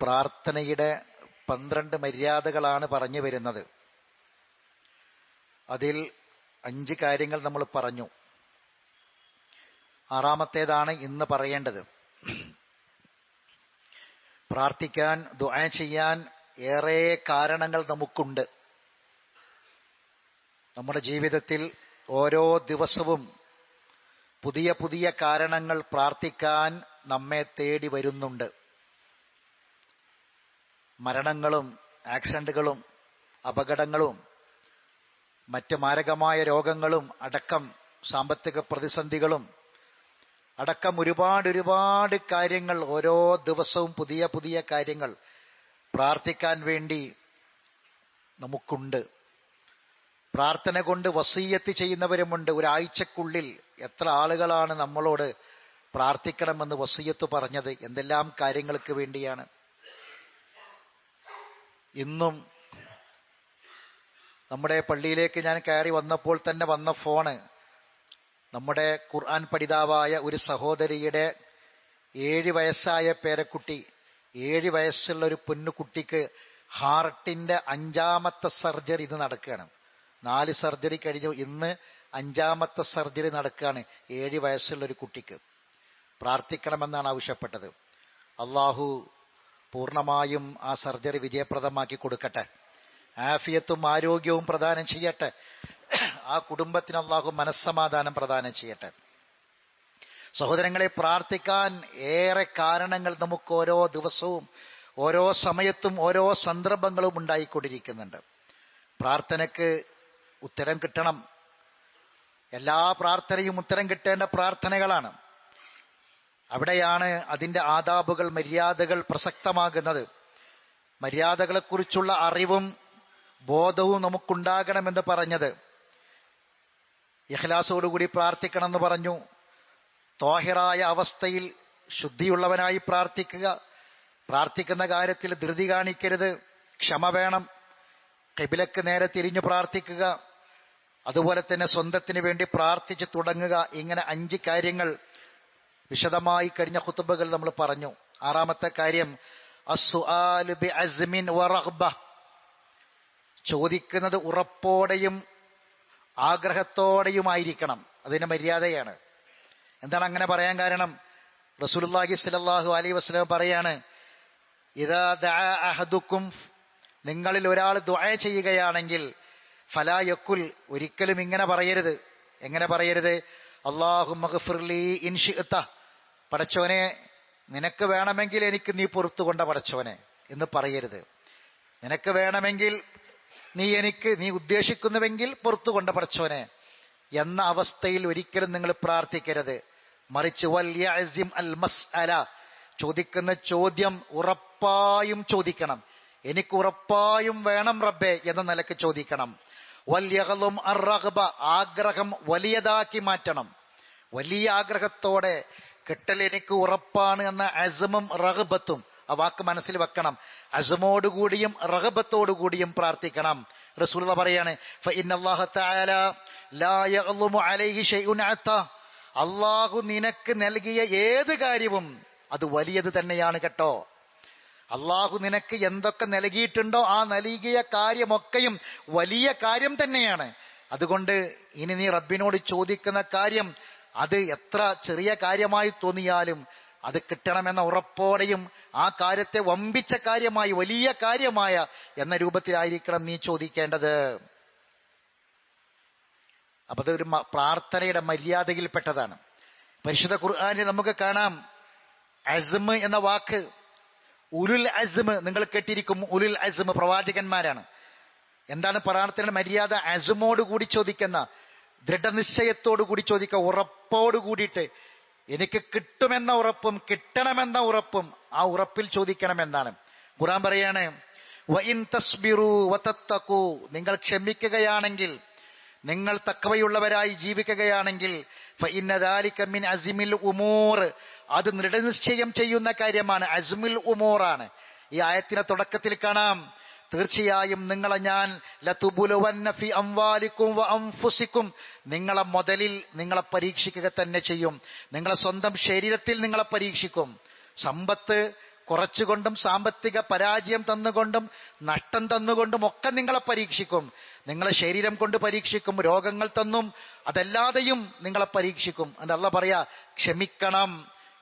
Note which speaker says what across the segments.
Speaker 1: പ്രാർത്ഥനയുടെ 12 മര്യാദകളാണ് പറഞ്ഞു വരുന്നത്. അതിൽ 5 കാര്യങ്ങൾ നമ്മൾ പറഞ്ഞു. 6-ാമത്തേതാണ് ഇന്ന് പറയേണ്ടത്. പ്രാർത്ഥിക്കാൻ, ദുആ ചെയ്യാൻ ഏറെ കാരണങ്ങൾ നമുക്കുണ്ട്. നമ്മുടെ ജീവിതത്തിൽ ഓരോ ദിവസവും പുതിയ പുതിയ കാരണങ്ങൾ പ്രാർത്ഥിക്കാൻ നമ്മെ തേടി വരുന്നുണ്ട്. മരണങ്ങളും ആക്സിഡന്റുകളും അപകടങ്ങളും മറ്റ് മാരകമായ രോഗങ്ങളും അടക്കം സാമ്പത്തിക പ്രതിസന്ധികളും അടക്കം ഒരുപാട് കാര്യങ്ങൾ, ഓരോ ദിവസവും പുതിയ പുതിയ കാര്യങ്ങൾ പ്രാർത്ഥിക്കാൻ വേണ്ടി നമുക്കുണ്ട്. പ്രാർത്ഥന കൊണ്ട് വസീയത്ത് ചെയ്യുന്നവരുമുണ്ട്. ഒരാഴ്ചക്കുള്ളിൽ എത്ര ആളുകളാണ് നമ്മളോട് പ്രാർത്ഥിക്കണമെന്ന് വസീയത്ത് പറഞ്ഞത്? എന്തെല്ലാം കാര്യങ്ങൾക്ക് വേണ്ടിയാണ്. ഇന്നും നമ്മുടെ പള്ളിയിലേക്ക് ഞാൻ കയറി വന്നപ്പോൾ തന്നെ വന്ന ഫോണ് നമ്മുടെ ഖുർആൻ പഠിതാവായ ഒരു സഹോദരിയുടെ 7 വയസ്സായ പേരക്കുട്ടി, 7 വയസ്സുള്ള ഒരു പൊന്നുകുട്ടിക്ക് ഹാർട്ടിന്റെ 5-ാമത്തെ സർജറി ഇത് നടക്കുകയാണ്. 4 സർജറി കഴിഞ്ഞു, ഇന്ന് 5-ാമത്തെ സർജറി നടക്കുകയാണ് 7 വയസ്സുള്ള ഒരു കുട്ടിക്ക്. പ്രാർത്ഥിക്കണമെന്നാണ് ആവശ്യപ്പെട്ടത്. അള്ളാഹു പൂർണ്ണമായും ആ സർജറി വിജയപ്രദമാക്കി കൊടുക്കട്ടെ. ആഫിയത്തും ആരോഗ്യവും പ്രദാനം ചെയ്യട്ടെ. ആ കുടുംബത്തിന് അള്ളാഹു മനസ്സമാധാനം പ്രദാനം ചെയ്യട്ടെ. സഹോദരങ്ങളെ, പ്രാർത്ഥിക്കാൻ ഏറെ കാരണങ്ങൾ നമുക്ക് ഓരോ ദിവസവും ഓരോ സമയത്തും ഓരോ സന്ദർഭങ്ങളും ഉണ്ടായിക്കൊണ്ടിരിക്കുന്നുണ്ട്. പ്രാർത്ഥനയ്ക്ക് ഉത്തരം കിട്ടണം. എല്ലാ പ്രാർത്ഥനയും ഉത്തരം കിട്ടേണ്ട പ്രാർത്ഥനകളാണ്. അവിടെയാണ് അതിൻ്റെ ആദാബുകൾ, മര്യാദകൾ പ്രസക്തമാകുന്നത്. മര്യാദകളെക്കുറിച്ചുള്ള അറിവും ബോധവും നമുക്കുണ്ടാകണമെന്ന് പറഞ്ഞത്. ഇഖ്ലാസോടുകൂടി പ്രാർത്ഥിക്കണമെന്ന് പറഞ്ഞു. ത്വാഹിറായ അവസ്ഥയിൽ ശുദ്ധിയുള്ളവനായി പ്രാർത്ഥിക്കുക. പ്രാർത്ഥിക്കുന്ന കാര്യത്തിൽ ധൃതി കാണിക്കരുത്, ക്ഷമ വേണം. ഖിബ്ലക്ക് നേരെ തിരിഞ്ഞു പ്രാർത്ഥിക്കുക. അതുപോലെ തന്നെ സ്വന്തത്തിന് വേണ്ടി പ്രാർത്ഥിച്ചു തുടങ്ങുക. ഇങ്ങനെ 5 കാര്യങ്ങൾ വിശദമായി കഴിഞ്ഞ ഖുതുബകൾ നമ്മൾ പറഞ്ഞു. 6-ാമത്തെ കാര്യം അസ്സുആലു ബിഅസ്മിൻ വറഗ്ബ, ചോദിക്കുന്നത് ഉറപ്പോടെയും ആഗ്രഹത്തോടെയുമായിരിക്കണം. അതിന് മര്യാദയാണ്. എന്താണ് അങ്ങനെ പറയാൻ കാരണം? റസൂലുള്ളാഹി സ്വല്ലല്ലാഹു അലൈഹി വസല്ലം പറയാണ്, ഇദാ ദഅ അഹദുക്കും, നിങ്ങളിൽ ഒരാൾ ദുആ ചെയ്യുകയാണെങ്കിൽ ഫലാ യഖുൽ, ഒരിക്കലും ഇങ്ങനെ പറയരുത്. എങ്ങനെ പറയരുത്? അല്ലാഹുമ്മ ഗ്ഫിർലി ഇൻ ശിഅത, പടച്ചോനെ നിനക്ക് വേണമെങ്കിൽ എനിക്ക് നീ പുറത്തു കൊണ്ട പടച്ചോനെ എന്ന് പറയരുത്. നിനക്ക് വേണമെങ്കിൽ നീ ഉദ്ദേശിക്കുന്നുവെങ്കിൽ പുറത്തു കൊണ്ട പടച്ചോനെ എന്ന അവസ്ഥയിൽ ഒരിക്കലും നിങ്ങൾ പ്രാർത്ഥിക്കരുത്. മറിച്ച് വൽയഅസിം അൽ മസ്അല, ചോദിക്കുന്ന ചോദ്യം ഉറപ്പായും ചോദിക്കണം. എനിക്ക് ഉറപ്പായും വേണം റബ്ബേ എന്ന നിലക്ക് ചോദിക്കണം. വൽയഗ്ളും അർറഗ്ബ, ആഗ്രഹം വലിയതാക്കി മാറ്റണം. വലിയ ആഗ്രഹത്തോടെ കിട്ടൽ എനിക്ക് ഉറപ്പാണ് എന്ന അസ്മും റഗ്ബത്തും ആ വാക്ക് മനസ്സിൽ വെക്കണം. അസ്മോടുകൂടിയും റഗ്ബത്തോടുകൂടിയും പ്രാർത്ഥിക്കണം. റസൂലുള്ളാഹി പറയാണ്, ഫഇന്നല്ലാഹ തആല ലാ യഗ്ളുമു അലൈഹി ശൈഉൻ അത, അല്ലാഹു നിനക്ക് നൽകിയ ഏത് കാര്യവും അത് വലിയത് തന്നെയാണ് കേട്ടോ. അല്ലാഹു നിനക്ക് എന്തൊക്കെ നൽകിയിട്ടുണ്ടോ ആ നൽകിയ കാര്യമൊക്കെയും വലിയ കാര്യം തന്നെയാണ്. അതുകൊണ്ട് ഇനി നീ റബ്ബിനോട് ചോദിക്കുന്ന കാര്യം അത് എത്ര ചെറിയ കാര്യമായി തോന്നിയാലും അത് കിട്ടണമെന്ന ഉറപ്പോടെയും ആ കാര്യത്തെ വമ്പിച്ച കാര്യമായി, വലിയ കാര്യമായ എന്ന രൂപത്തിലായിരിക്കണം നീ ചോദിക്കേണ്ടത്. അപ്പൊ അതൊരു പ്രാർത്ഥനയുടെ മര്യാദയിൽപ്പെട്ടതാണ്. പരിശുദ്ധ ഖുർആനിൽ നമുക്ക് കാണാം അസ്മ് എന്ന വാക്ക്. ഉലുൽ അസ്മ് നിങ്ങൾ കേട്ടിരിക്കും. ഉലുൽ അസ്മ് പ്രവാചകന്മാരാണ്. എന്താണ് പ്രാർത്ഥനയുടെ മര്യാദ? അസ്മോട് കൂടി ചോദിക്കുന്ന, ദൃഢനിശ്ചയത്തോടു കൂടി ചോദിക്കുക, ഉറപ്പോട് കൂടിയിട്ട്. എനിക്ക് കിട്ടുമെന്ന ഉറപ്പും കിട്ടണമെന്ന ഉറപ്പും ആ ഉറപ്പിൽ ചോദിക്കണമെന്നാണ്. ഖുർആൻ പറയാണ്, വഇൻ തസ്ബിറു വതത്തഖു, നിങ്ങൾ ക്ഷമിക്കുകയാണെങ്കിൽ, നിങ്ങൾ തഖ്വയുള്ളവരായി ജീവിക്കുകയാണെങ്കിൽ, ഫഇന്ന ദാലിക മിൻ അസ്മിൽ ഉമൂർ, അത് ദൃഢനിശ്ചയം ചെയ്യുന്ന കാര്യമാണ്. അസ്മുൽ ഉമൂറാണ്. ഈ ആയത്തിന്റെ തുടക്കത്തിൽ കാണാം, തീർച്ചയായും നിങ്ങളെ ഞാൻ ലതുബുലുവന്ന ഫി അംവാലിക്കും വ അൻഫുസിക്കും, നിങ്ങളെ മുതലിൽ നിങ്ങളെ പരീക്ഷിക്കുക തന്നെ ചെയ്യും. നിങ്ങളെ സ്വന്തം ശരീരത്തിൽ നിങ്ങളെ പരീക്ഷിക്കും. സമ്പത്ത് കുറച്ചുകൊണ്ടും സാമ്പത്തിക പരാജയം തന്നുകൊണ്ടും നഷ്ടം തന്നുകൊണ്ടും ഒക്കെ നിങ്ങളെ പരീക്ഷിക്കും. നിങ്ങളെ ശരീരം കൊണ്ട് പരീക്ഷിക്കും, രോഗങ്ങൾ തന്നും അതല്ലാതെയും നിങ്ങളെ പരീക്ഷിക്കും. അത് അല്ലാഹ് പറയാ, ക്ഷമിക്കണം,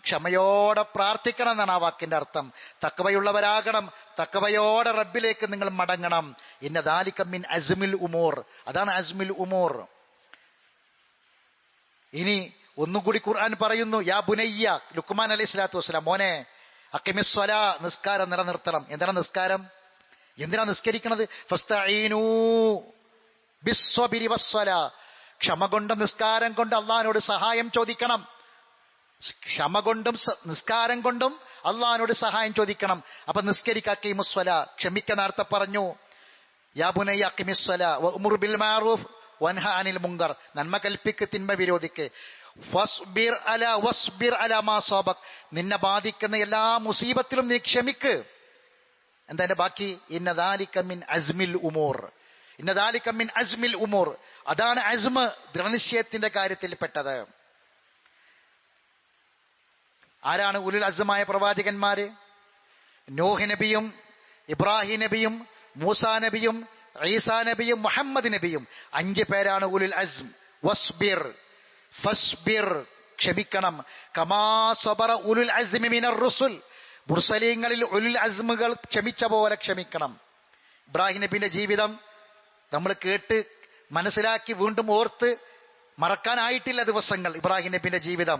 Speaker 1: ക്ഷമയോടെ പ്രാർത്ഥിക്കണം എന്നാണ് ആ വാക്കിന്റെ അർത്ഥം. തഖ്വയുള്ളവരാകണം, തഖ്വയോടെ റബ്ബിലേക്ക് നിങ്ങൾ മടങ്ങണം. ഇന്ന ദാലിക മിൻ അസ്മിൽ ഉമൂർ, അതാണ് അസ്മിൽ ഉമൂർ. ഇനി ഒന്നുകൂടി ഖുർആൻ പറയുന്നു, യാ ബുനയ്യ, ലുക്മാൻ അലൈഹി സ്വലാത്തു വസ്സലാം, മോനെ അഖിമിസ്സലാ, നിസ്കാരം നിലനിർത്തണം. എന്താണ് നിസ്കാരം? എന്തിനാ നിസ്കരിക്കണത്? ഫസ്തഈനൂ ബിസ്സബ്രി വസ്സലാ, ക്ഷമ കൊണ്ടും നിസ്കാരം കൊണ്ട് അള്ളാഹിനോട് സഹായം ചോദിക്കണം. ക്ഷമ കൊണ്ടും നിസ്കാരം കൊണ്ടും അള്ളാഹിനോട് സഹായം ചോദിക്കണം. അപ്പൊ നിസ്കരിക്ക, അഖീമുസ്സലാ, ക്ഷമിക്ക. നേരത്തെ പറഞ്ഞു, യാ ബുനയ്യ അഖിമിസ്സലാ വഅ്മുർ ബിൽ മഅറൂഫ് വൻഹ അനിൽ മുങ്കർ, നന്മ കൽപ്പിക്ക്, തിന്മ വിരോധിക്ക്. വസ്ബിർ അലാ മാ സാബക്, നിന്നെ ബാധിക്കുന്ന എല്ലാ മുസീബത്തിലും നീ ക്ഷമിക്ക്. എന്താ എന്റെ ബാക്കി? ഇന്ന ദാലിക മിൻ അസ്മിൽ ഉമൂർ, ഇന്ന ദാലിക മിൻ അസ്മിൽ ഉമൂർ. അതാണ് അസ്മ്, ദൃഢനിശ്ചയത്തിന്റെ കാര്യത്തിൽപ്പെട്ടത്. ആരാണ് ഉലുൽ അസ്മായ പ്രവാചകന്മാര്? നൂഹ് നബിയും ഇബ്രാഹിം നബിയും മൂസാ നബിയും ഈസാ നബിയും മുഹമ്മദ് നബിയും, 5 പേരാണ് ഉലുൽ അസ്ം. വസ്ബിർ, ഫസ്ബിർ, ക്ഷമിക്കണം. കമാ സബറ ഉലുൽ അസ്മി മിനർ റുസുൽ, മുർസലീങ്ങളിൽ ഉലുൽ അസ്മുകൾ ക്ഷമിച്ച പോലെ ക്ഷമിക്കണം. ഇബ്രാഹിം നബിന്റെ ജീവിതം നമ്മൾ കേട്ട് മനസ്സിലാക്കി വീണ്ടും ഓർത്ത് മറക്കാനായിട്ടില്ല ദിവസങ്ങൾ. ഇബ്രാഹിം നബിന്റെ ജീവിതം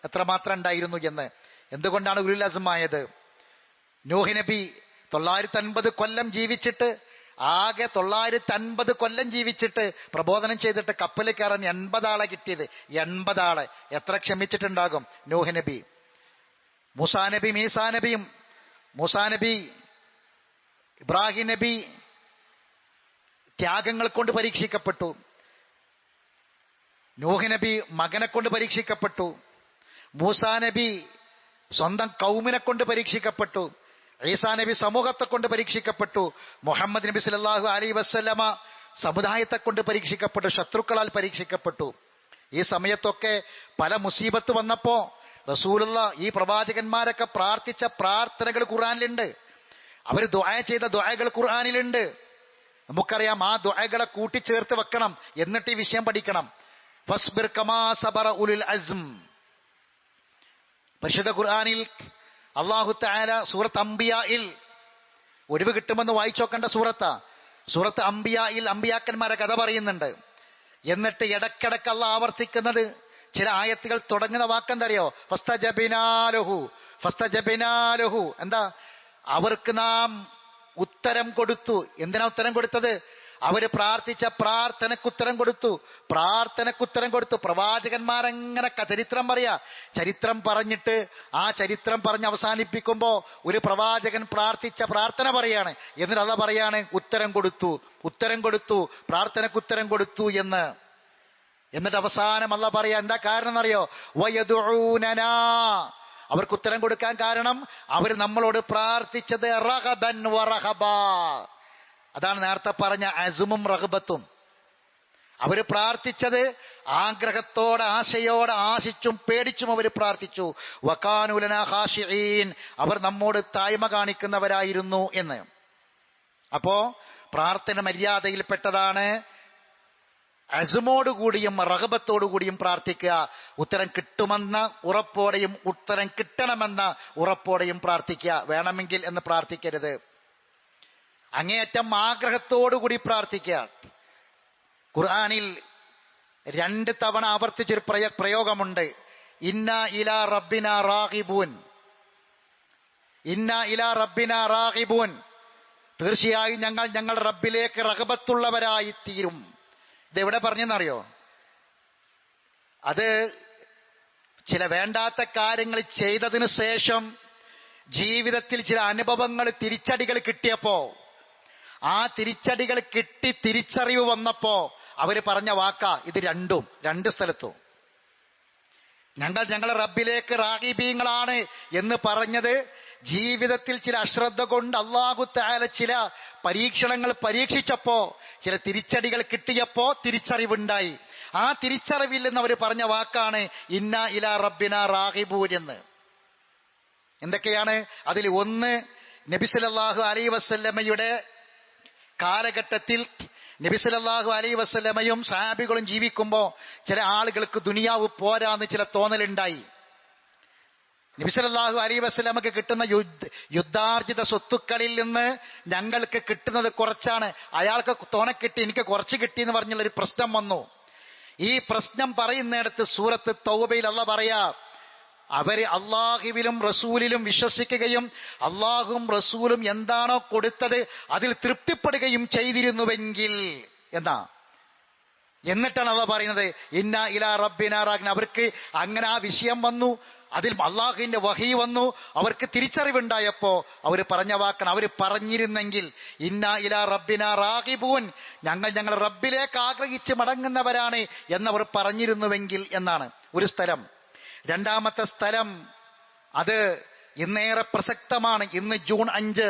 Speaker 1: എത്രമാത്രം ഉണ്ടായിരുന്നു എന്ന്. എന്തുകൊണ്ടാണ് ഉലുൽ അസ്മായത്? നൂഹ് നബി 950 കൊല്ലം ജീവിച്ചിട്ട്, ആകെ 950 കൊല്ലം ജീവിച്ചിട്ട് പ്രബോധനം ചെയ്തിട്ട് കപ്പലിൽ കയറാൻ 80 ആളെ കിട്ടിയത്. 80 ആളെ എത്ര ക്ഷമിച്ചിട്ടുണ്ടാകും നൂഹ് നബി? മൂസാ നബി, ഈസാ നബിയും, മൂസാ നബി, ഇബ്രാഹിം നബി ത്യാഗങ്ങൾ കൊണ്ട് പരീക്ഷിക്കപ്പെട്ടു. നൂഹ് നബി മകനെ കൊണ്ട് പരീക്ഷിക്കപ്പെട്ടു. മൂസാ നബി സ്വന്തം കൗമിനെ കൊണ്ട് പരീക്ഷിക്കപ്പെട്ടു. ഈസാ നബി സമൂഹത്തെ കൊണ്ട് പരീക്ഷിക്കപ്പെട്ടു. മുഹമ്മദ് നബി സല്ലല്ലാഹു അലൈഹി വസല്ലമ സമുദായത്തെ കൊണ്ട് പരീക്ഷിക്കപ്പെട്ടു, ശത്രുക്കളാൽ പരീക്ഷിക്കപ്പെട്ടു. ഈ സമയത്തൊക്കെ പല മുസീബത്ത് വന്നപ്പോ റസൂലുള്ള ഈ പ്രവാചകന്മാരൊക്കെ പ്രാർത്ഥിച്ച പ്രാർത്ഥനകൾ ഖുർആനിലുണ്ട്. അവർ ദുആ ചെയ്ത ദുആകൾ ഖുർആനിലുണ്ട്. നമുക്കറിയാം, ആ ദുആകളെ കൂട്ടിച്ചേർത്ത് വെക്കണം. എന്നിട്ട് ഈ വിഷയം പഠിക്കണം. ഫസ്ബിർ കമാ സബറ ഉലുൽ അസ്ം. പരിശുദ്ധ ഖുർആനിൽ അല്ലാഹു തആല സൂറത്ത് അംബിയായിൽ, ഒഴിവ് കിട്ടുമെന്ന് വായിച്ചോക്കേണ്ട സൂറത്താ. സൂറത്ത് അംബിയായിൽ അംബിയാക്കന്മാരെ കഥ പറയുന്നുണ്ട്. എന്നിട്ട് ഇടക്കിടക്ക് അള്ളാഹ് ആവർത്തിക്കുന്നത് ചില ആയത്തുകൾ തുടങ്ങുന്ന വാക്കെന്തറിയോ? ഫസ്തജബിനാലഹു. എന്താ? അവർക്ക് നാം ഉത്തരം കൊടുത്തു. എന്തിനാ ഉത്തരം കൊടുത്തത്? അവര് പ്രാർത്ഥിച്ച പ്രാർത്ഥനക്കുത്തരം കൊടുത്തു. പ്രാർത്ഥനക്കുത്തരം കൊടുത്തു. പ്രവാചകന്മാരെങ്ങനെ ചരിത്രം പറയാ. ചരിത്രം പറഞ്ഞിട്ട് ആ ചരിത്രം പറഞ്ഞ് അവസാനിപ്പിക്കുമ്പോ ഒരു പ്രവാചകൻ പ്രാർത്ഥിച്ച പ്രാർത്ഥന പറയാണ്. എന്നിട്ട് അള്ളാഹ് പറയാണ് ഉത്തരം കൊടുത്തു, ഉത്തരം കൊടുത്തു, പ്രാർത്ഥനക്കുത്തരം കൊടുത്തു എന്ന്. എന്നിട്ട് അവസാനം അള്ളാഹ് പറയാ, എന്താ കാരണം എന്നറിയോ? വയദുഊനനാ, അവർക്ക് ഉത്തരം കൊടുക്കാൻ കാരണം അവർ നമ്മളോട് പ്രാർത്ഥിച്ചത് റഗബൻ വറഹബാ. അതാണ് നേരത്തെ പറഞ്ഞ അസുമും റഹബത്തും. അവര് പ്രാർത്ഥിച്ചത് ആഗ്രഹത്തോടെ, ആശയോടെ, ആശിച്ചും പേടിച്ചും അവർ പ്രാർത്ഥിച്ചു. വകാനൂ ലനാ ഖാശിഈൻ, അവർ നമ്മോട് താഴ്മ കാണിക്കുന്നവരായിരുന്നു എന്ന്. അപ്പോ പ്രാർത്ഥന മര്യാദയിൽപ്പെട്ടതാണ് അസുമോടുകൂടിയും റഹബത്തോടുകൂടിയും പ്രാർത്ഥിക്കുക. ഉത്തരം കിട്ടുമെന്ന ഉറപ്പോടെയും ഉത്തരം കിട്ടണമെന്ന ഉറപ്പോടെയും പ്രാർത്ഥിക്കുക. വേണമെങ്കിൽ എന്ന് പ്രാർത്ഥിക്കരുത്. അങ്ങേയറ്റം ആഗ്രഹത്തോടുകൂടി പ്രാർത്ഥിക്കുക. ഖുർആനിൽ 2 തവണ ആവർത്തിച്ചൊരു പ്രയോഗമുണ്ട്. ഇന്നാ ഇലാ റബ്ബിനാ റാഗിബൂൻ, ഇന്നാ ഇലാ റബ്ബിനാ റാഗിബൂൻ, തീർച്ചയായും ഞങ്ങൾ ഞങ്ങളുടെ റബ്ബിലേക്ക് റഗബത്തുള്ളവരായി തീരും. ഇതെവിടെ പറഞ്ഞെന്നറിയോ? അത് ചില വേണ്ടാത്ത കാര്യങ്ങൾ ചെയ്തതിനു ശേഷം ജീവിതത്തിൽ ചില അനുഭവങ്ങൾ, തിരിച്ചടികൾ കിട്ടിയപ്പോ, ആ തിരിച്ചടികൾ കിട്ടി തിരിച്ചറിവ് വന്നപ്പോ അവര് പറഞ്ഞ വാക്കാ ഇത്. രണ്ടും 2 സ്ഥലത്തും ഞങ്ങൾ ഞങ്ങളെ റബ്ബിലേക്ക് റാഗിബീങ്ങളാണ് എന്ന് പറഞ്ഞത് ജീവിതത്തിൽ ചില അശ്രദ്ധ കൊണ്ട് അല്ലാഹു തആല ചില പരീക്ഷണങ്ങൾ പരീക്ഷിച്ചപ്പോ, ചില തിരിച്ചടികൾ കിട്ടിയപ്പോ തിരിച്ചറിവുണ്ടായി. ആ തിരിച്ചറിവിൽ നിന്ന് അവർ പറഞ്ഞ വാക്കാണ് ഇന്നാ ഇലാ റബ്ബിനാ റാഗിബൂൻ എന്ന്. എന്തൊക്കെയാണ് അതിൽ? ഒന്ന്, നബി സല്ലല്ലാഹു അലൈഹി വസല്ലമയുടെ കാലഘട്ടത്തിൽ നബി സല്ലല്ലാഹു അലൈഹി വസല്ലമയും സഹാബികളും ജീവിക്കുമ്പോൾ ചില ആളുകൾക്ക് ദുനിയാവ് പോരാന്ന് ചില തോന്നലുണ്ടായി. നബി സല്ലല്ലാഹു അലൈഹി വസല്ലമക്ക് കിട്ടുന്ന യുദ്ധാർജിത സ്വത്തുക്കളിൽ നിന്ന് ഞങ്ങൾക്ക് കിട്ടുന്നത് കുറച്ചാണ്, അയാൾക്ക് തോനെ കിട്ടി, എനിക്ക് കുറച്ച് കിട്ടി എന്ന് പറഞ്ഞുള്ളൊരു പ്രശ്നം വന്നു. ഈ പ്രശ്നം പറയുന്നിടത്ത് സൂറത്ത് തൗബയിൽ അല്ലാഹ് പറയാ, അവര് അള്ളാഹുവിലും റസൂലിലും വിശ്വസിക്കുകയും അള്ളാഹും റസൂലും എന്താണോ കൊടുത്തത് അതിൽ തൃപ്തിപ്പെടുകയും ചെയ്തിരുന്നുവെങ്കിൽ എന്നാ. എന്നിട്ടാണ് അള്ളാഹ് പറയുന്നത് ഇന്നാ ഇലാ റബ്ബിനാ റാഗിബൂൻ. അവർക്ക് അങ്ങനെ ആ വിഷയം വന്നു, അതിൽ അള്ളാഹുവിന്റെ വഹി വന്നു, അവർക്ക് തിരിച്ചറിവുണ്ടായപ്പോ അവർ പറഞ്ഞ വാക്കാണ്. അവർ പറഞ്ഞിരുന്നെങ്കിൽ ഇന്നാ ഇലാ റബ്ബിനാ റാഗിബൂൻ, ഞങ്ങൾ റബ്ബിലേക്ക് ആഗ്രഹിച്ച് മടങ്ങുന്നവരാണ് എന്നവർ പറഞ്ഞിരുന്നുവെങ്കിൽ എന്നാണ് ഒരു സ്ഥലം. രണ്ടാമത്തെ സ്ഥലം, അത് ഇന്നേറെ പ്രസക്തമാണ്. ഇന്ന് ജൂൺ 5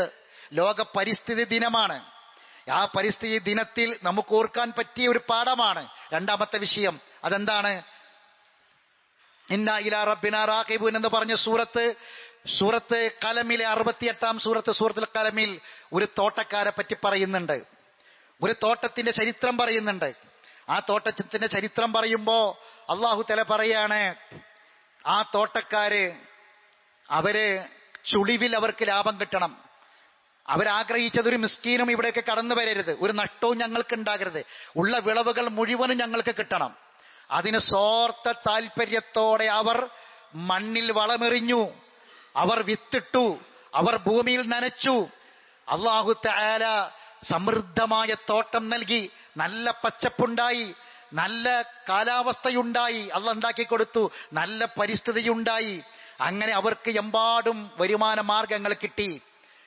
Speaker 1: ലോക പരിസ്ഥിതി ദിനമാണ്. ആ പരിസ്ഥിതി ദിനത്തിൽ നമുക്ക് ഓർക്കാൻ പറ്റിയ ഒരു പാഠമാണ് രണ്ടാമത്തെ വിഷയം. അതെന്താണ്? ഇന്നാ ഇലാ റബ്ബിനാ റാഗിബൂൻ എന്ന് പറഞ്ഞ സൂറത്ത് കലമിലെ 68-ാം സൂറത്തുൽ കലമിൽ ഒരു തോട്ടക്കാരെ പറ്റി പറയുന്നുണ്ട്, ഒരു തോട്ടത്തിന്റെ ചരിത്രം പറയുന്നുണ്ട്. ആ തോട്ടത്തിന്റെ ചരിത്രം പറയുമ്പോ അല്ലാഹു തആല പറയാണ്, ആ തോട്ടക്കാര് അവര് ചുളിവിൽ അവർക്ക് ലാഭം കിട്ടണം. അവരാഗ്രഹിച്ചത് ഒരു മിസ്കീനും ഇവിടേക്ക് കടന്നു വരരുത്, ഒരു നഷ്ടവും ഞങ്ങൾക്ക് ഉണ്ടാകരുത്, ഉള്ള വിളവുകൾ മുഴുവനും ഞങ്ങൾക്ക് കിട്ടണം. അതിന് സ്വാർത്ഥ താല്പര്യത്തോടെ അവർ മണ്ണിൽ വളമെറിഞ്ഞു, അവർ വിത്തിട്ടു, അവർ ഭൂമിയിൽ നനച്ചു. അല്ലാഹു തആല സമൃദ്ധമായ തോട്ടം നൽകി, നല്ല പച്ചപ്പുണ്ടായി, നല്ല കാലാവസ്ഥയുണ്ടായി, അള്ളാഹ് ഉണ്ടാക്കി കൊടുത്തു, നല്ല പരിസ്ഥിതിയുണ്ടായി. അങ്ങനെ അവർക്ക് എമ്പാടും വരുമാന മാർഗങ്ങൾ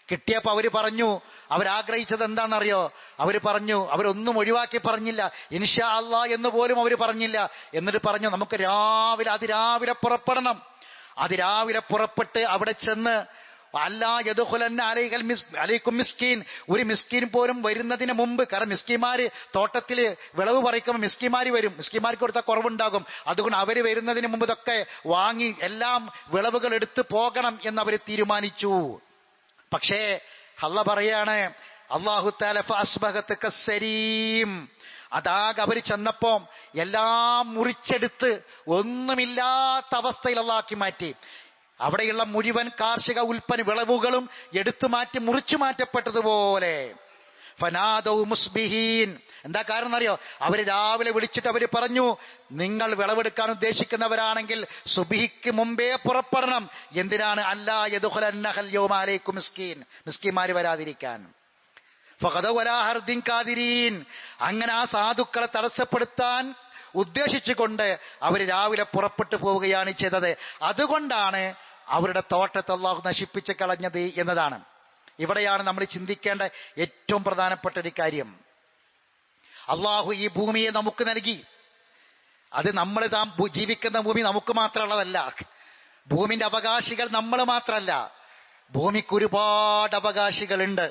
Speaker 1: കിട്ടിയപ്പോ അവര് പറഞ്ഞു, അവരാഗ്രഹിച്ചത് എന്താണെന്നറിയോ? അവര് പറഞ്ഞു, അവരൊന്നും ഒഴിവാക്കി പറഞ്ഞില്ല, ഇൻഷാ അല്ലാഹ് എന്ന് പോലും അവര് പറഞ്ഞില്ല. എന്നിട്ട് പറഞ്ഞു, നമുക്ക് അതിരാവിലെ പുറപ്പെടണം. അതിരാവിലെ പുറപ്പെട്ട് അവിടെ ചെന്ന് അല്ലാ യദ്ഖുലന്ന അലൈക്കും മിസ്കീൻ, ഒരു മിസ്കീൻ പോലും വരുന്നതിന് മുമ്പ്, കാരണം മിസ്കീന്മാര് തോട്ടത്തില് വിളവ് പറിക്കുമ്പോൾ മിസ്കീന്മാര് വരും, മിസ്കീന്മാർക്ക് കൊടുത്ത കുറവുണ്ടാകും, അതുകൊണ്ട് അവര് വരുന്നതിന് മുമ്പ് ഇതൊക്കെ വാങ്ങി എല്ലാം വിളവുകൾ എടുത്ത് പോകണം എന്നവര് തീരുമാനിച്ചു. പക്ഷേ അല്ലാഹ് പറയാണ്, അല്ലാഹു തആല ഫഅസ്ബഹത കസ്സരീം, അതാകെ അവര് ചെന്നപ്പോ എല്ലാം മുറിച്ചെടുത്ത് ഒന്നുമില്ലാത്ത അവസ്ഥയിൽ അല്ലാഹ് മാറ്റി. അവിടെയുള്ള മുഴുവൻ കാർഷിക ഉൽപ്പന്ന വിളവുകളും എടുത്തു മാറ്റി മുറിച്ചു മാറ്റപ്പെട്ടതുപോലെ. ഫനാദൗ മുസ്ബിഹീൻ, എന്താ കാരണം എന്നറിയോ? അവര് രാവിലെ വിളിച്ചിട്ട് അവര് പറഞ്ഞു, നിങ്ങൾ വിളവെടുക്കാൻ ഉദ്ദേശിക്കുന്നവരാണെങ്കിൽ സുബ്ഹിക്ക് മുമ്പേ പുറപ്പെടണം. എന്തിനാണ്? അല്ലാ യദ്ഖുലന്നഹൽ യൗമ അലൈക്കും മിസ്കീൻ, മിസ്കീന്മാര് വരാതിരിക്കാൻ. ഫഖദൗ അലാ ഹർദിൻ ഖാദിരീൻ, അങ്ങനെ ആ സാധുക്കളെ തടസ്സപ്പെടുത്താൻ ഉദ്ദേശിച്ചുകൊണ്ട് അവര് രാവിലെ പുറപ്പെട്ടു പോവുകയാണ് ചെയ്തത്. അതുകൊണ്ടാണ് അവരുടെ തോട്ടത്തെ അല്ലാഹു നശിപ്പിച്ച് കളഞ്ഞത് എന്നതാണ്. ഇവിടെയാണ് നമ്മൾ ചിന്തിക്കേണ്ട ഏറ്റവും പ്രധാനപ്പെട്ട ഒരു കാര്യം. അല്ലാഹു ഈ ഭൂമിയെ നമുക്ക് നൽകി. അത് നമ്മൾ ജീവിക്കുന്ന ഭൂമി നമുക്ക് മാത്രമുള്ളതല്ല. ഭൂമിന്റെ അവകാശികൾ നമ്മൾ മാത്രമല്ല, ഭൂമിക്ക് ഒരുപാട് അവകാശികളുണ്ട്.